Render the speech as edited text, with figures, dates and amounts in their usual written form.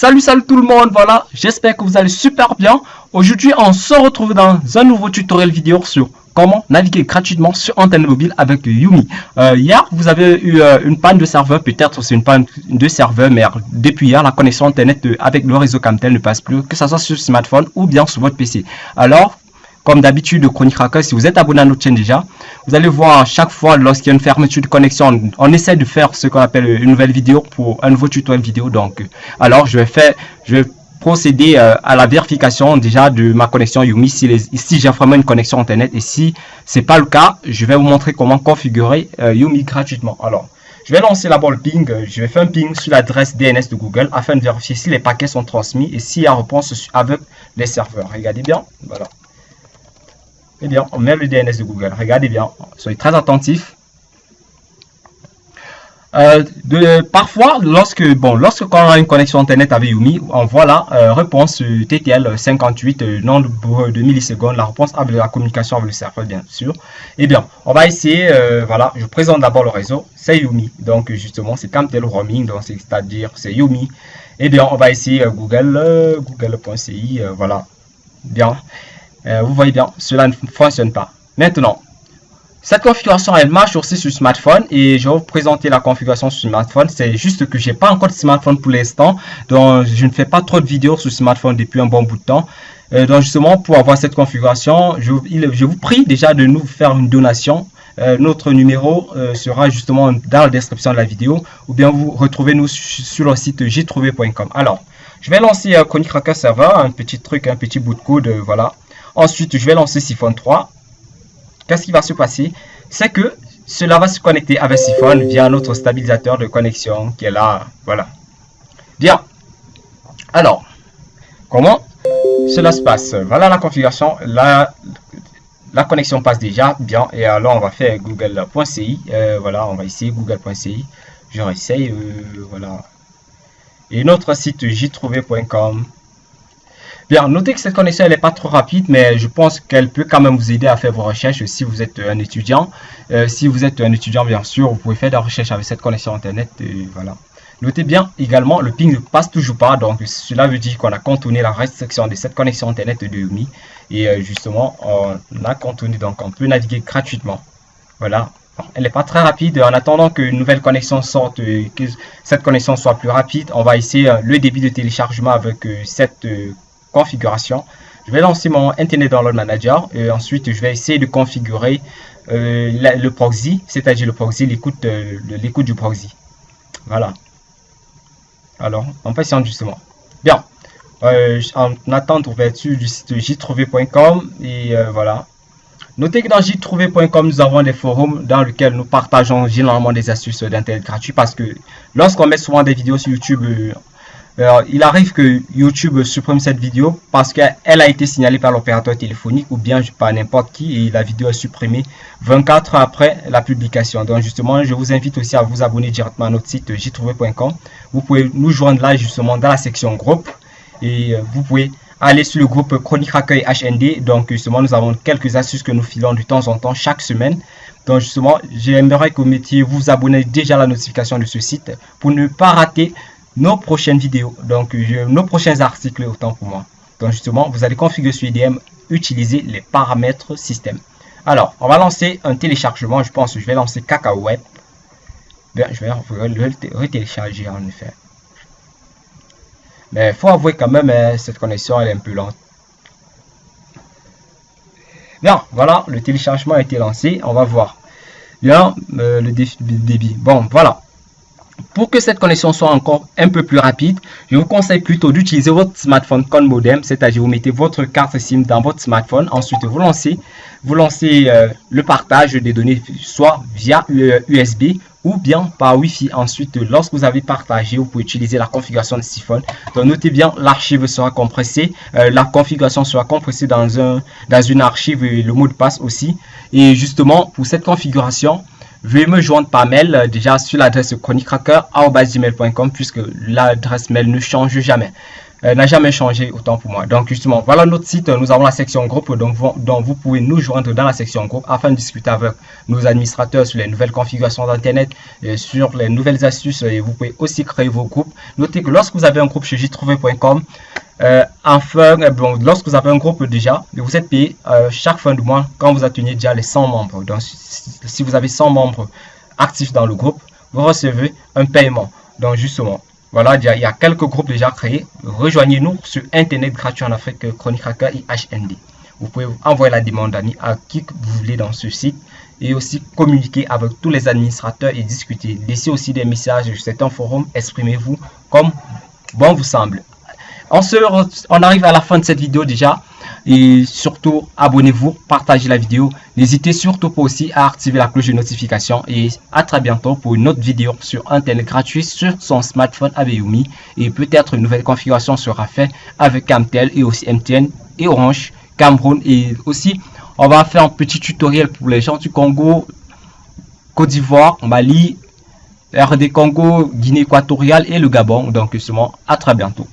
Salut tout le monde, voilà, j'espère que vous allez super bien. Aujourd'hui, on se retrouve dans un nouveau tutoriel vidéo sur comment naviguer gratuitement sur Internet mobile avec Yumi. Hier, vous avez eu une panne de serveur, peut-être c'est une panne de serveur, mais depuis hier, la connexion Internet avec le réseau Camtel ne passe plus, que ce soit sur smartphone ou bien sur votre PC. Alors, comme d'habitude, Chronic Cracker, si vous êtes abonné à notre chaîne déjà, vous allez voir chaque fois lorsqu'il y a une fermeture de connexion, on essaie de faire ce qu'on appelle une nouvelle vidéo pour un nouveau tutoriel vidéo. Donc, alors je vais procéder à la vérification déjà de ma connexion Yumi si j'ai vraiment une connexion Internet, et si c'est pas le cas, je vais vous montrer comment configurer Yumi gratuitement. Alors, je vais lancer d'abord le ping. Je vais faire un ping sur l'adresse DNS de Google afin de vérifier si les paquets sont transmis et s'il y a réponse avec les serveurs. Regardez bien, voilà. Eh bien, on met le DNS de Google. Regardez bien, soyez très attentifs. Parfois, lorsque on a une connexion Internet avec Yumi, on voit la réponse TTL 58, nombre de millisecondes, la réponse avec la communication avec le serveur, bien sûr. Eh bien, on va essayer, voilà, je présente d'abord le réseau, c'est Yumi. Donc, justement, c'est Camtel Roaming, donc c'est-à-dire, c'est Yumi. Eh bien, on va essayer google.ci, voilà, bien. Vous voyez bien, cela ne fonctionne pas. Maintenant, cette configuration, elle marche aussi sur smartphone et je vais vous présenter la configuration sur smartphone. C'est juste que j'ai pas encore de smartphone pour l'instant, donc je ne fais pas trop de vidéos sur smartphone depuis un bon bout de temps. Donc justement, pour avoir cette configuration, je vous prie déjà de nous faire une donation. Notre numéro sera justement dans la description de la vidéo, ou bien vous retrouvez-nous sur le site jtrouvé.com. Alors, je vais lancer Chronic Cracker Server, un petit truc, un petit bout de code, voilà. Ensuite, je vais lancer Siphon 3. Qu'est-ce qui va se passer? C'est que cela va se connecter avec Siphon via notre stabilisateur de connexion qui est là. Voilà. Bien. Alors, comment cela se passe? Voilà la configuration. La connexion passe déjà. Bien. Et alors, on va faire google.ci. Voilà, on va essayer google.ci. Je réessaye. Voilà. Et notre site jtrouvé.com. Bien, notez que cette connexion n'est pas trop rapide, mais je pense qu'elle peut quand même vous aider à faire vos recherches si vous êtes un étudiant. Si vous êtes un étudiant, bien sûr, vous pouvez faire des recherches avec cette connexion Internet. Voilà. Notez bien également, le ping ne passe toujours pas, donc cela veut dire qu'on a contourné la restriction de cette connexion Internet de Yumi. Et justement, on a contourné, donc on peut naviguer gratuitement. Voilà. Elle n'est pas très rapide. En attendant qu'une nouvelle connexion sorte, que cette connexion soit plus rapide, on va essayer le débit de téléchargement avec cette configuration. Je vais lancer mon Internet Download Manager et ensuite je vais essayer de configurer le proxy, c'est-à-dire le proxy, l'écoute du proxy. Voilà. Alors, on patiente justement. Bien. En attente d'ouverture du site jtrouvé.com et voilà. Notez que dans jtrouvé.com, nous avons des forums dans lesquels nous partageons généralement des astuces d'internet gratuit, parce que lorsqu'on met souvent des vidéos sur YouTube, il arrive que YouTube supprime cette vidéo parce qu'elle a été signalée par l'opérateur téléphonique ou bien par n'importe qui, et la vidéo est supprimée 24 heures après la publication. Donc justement, je vous invite aussi à vous abonner directement à notre site jtrouvé.com. Vous pouvez nous joindre là justement dans la section groupe, et vous pouvez aller sur le groupe Chronic Cracker HND. Donc justement, nous avons quelques astuces que nous filons de temps en temps chaque semaine. Donc justement, j'aimerais que vous mettiez, vous abonnez déjà à la notification de ce site pour ne pas rater nos prochaines vidéos, donc nos prochains articles, autant pour moi. Donc justement, vous allez configurer sur IDM, utiliser les paramètres système. Alors, on va lancer un téléchargement. Je pense que je vais lancer Cacahuète. Bien, je vais le retélécharger en effet. Mais il faut avouer quand même, cette connexion elle est un peu lente. Bien, voilà, le téléchargement a été lancé. On va voir bien le débit. Bon, voilà. Pour que cette connexion soit encore un peu plus rapide, je vous conseille plutôt d'utiliser votre smartphone comme modem, c'est-à-dire vous mettez votre carte SIM dans votre smartphone, ensuite vous lancez le partage des données soit via USB ou bien par Wi-Fi. Ensuite, lorsque vous avez partagé, vous pouvez utiliser la configuration de Siphon. Donc notez bien, l'archive sera compressée, la configuration sera compressée dans une archive, et le mot de passe aussi. Et justement, pour cette configuration, veuillez me joindre par mail déjà sur l'adresse chronicracker@gmail.com, puisque l'adresse mail ne change jamais. n'a jamais changé autant pour moi. Donc justement, voilà notre site. Nous avons la section groupe, donc vous pouvez nous joindre dans la section groupe afin de discuter avec nos administrateurs sur les nouvelles configurations d'Internet, sur les nouvelles astuces. Et vous pouvez aussi créer vos groupes. Notez que lorsque vous avez un groupe chez jtrouvé.com, lorsque vous avez un groupe déjà, vous êtes payé chaque fin de mois quand vous atteignez déjà les 100 membres. Donc si vous avez 100 membres actifs dans le groupe, vous recevez un paiement. Donc justement, voilà, il y a quelques groupes déjà créés. Rejoignez-nous sur Internet gratuit en Afrique, Chronique Hacker et HND. Vous pouvez envoyer la demande d'amis à qui vous voulez dans ce site et aussi communiquer avec tous les administrateurs et discuter. Laissez aussi des messages sur certains forums, exprimez-vous comme bon vous semble. On arrive à la fin de cette vidéo déjà. Et surtout, abonnez-vous, partagez la vidéo. N'hésitez surtout pas aussi à activer la cloche de notification. Et à très bientôt pour une autre vidéo sur Internet gratuit sur son smartphone avec Xiaomi. Et peut-être une nouvelle configuration sera faite avec Camtel et aussi MTN et Orange, Cameroun. Et aussi, on va faire un petit tutoriel pour les gens du Congo, Côte d'Ivoire, Mali, RD Congo, Guinée équatoriale et le Gabon. Donc justement, à très bientôt.